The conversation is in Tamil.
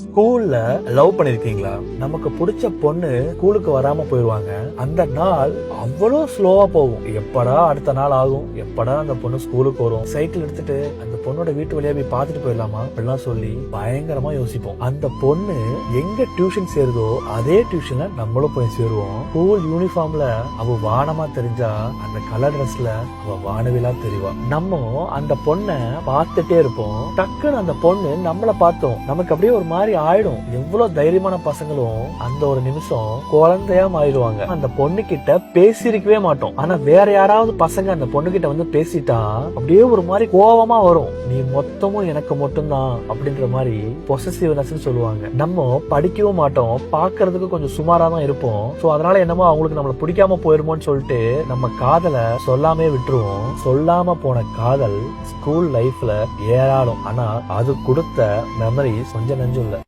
ஸ்கூல்ல லவ் பண்ணிருக்கீங்களா? நமக்கு பிடிச்ச பொண்ணு ஸ்கூலுக்கு வராம போயிருவாங்க. அந்த நாள் அவ்வளவு ஸ்லோவா போகும். எப்படா அடுத்த நாள் ஆகும், எப்படா அந்த பொண்ணு ஸ்கூலுக்கு வரும், சைக்கிள் எடுத்துட்டு அந்த பொண்ணோட வீட்டு வழியா போய் பாத்துட்டு போயிடலாமா அப்படிலாம் சொல்லி பயங்கரமா யோசிப்போம். அந்த பொண்ணு எங்க டியூஷன் சேருதோ அதே டியூஷன்ல நம்மளும் போய் சேருவோம். ஸ்கூல் யூனிஃபார்ம்ல அவ வானமா தெரிஞ்சா அந்த கலர் ட்ரெஸ்ல அவ வானவிலா தெரிவா. நம்ம அந்த பொண்ணை பார்த்துட்டே இருப்போம். டக்குன்னு அந்த பொண்ணு நம்மள பார்த்தோம், நமக்கு அப்படியே ஒரு மாதிரி ஆயிடும். எவ்வளவு தைரியமான பசங்களும் அந்த ஒரு நிமிஷம் குழந்தையா மாறிடுவாங்க. அந்த பொண்ணு கிட்ட பேசிருக்கவே மாட்டோம். ஆனா வேற யாராவது பசங்க அந்த பொண்ணு கிட்ட வந்து பேசிட்டா அப்படியே ஒரு மாதிரி கோபமா வரும். நீ மொத்தமும் எனக்கு மட்டும்தான் அப்படின்ற மாதிரி பொசசிவ்னஸ் சொல்லுவாங்க. நம்ம படிக்கவும் மாட்டோம், பாக்குறதுக்கு கொஞ்சம் சுமாரா தான் இருப்போம். சோ அதனால என்னமோ அவங்களுக்கு நம்மள பிடிக்காம போயிருமோன்னு சொல்லிட்டு நம்ம காதலை சொல்லாமே விட்டுருவோம். சொல்லாம போன காதல் ஸ்கூல் லைஃப்ல ஏறாடும். ஆனா அது கொடுத்த மெமரிஸ் கொஞ்சம் நெஞ்சும் இல்ல.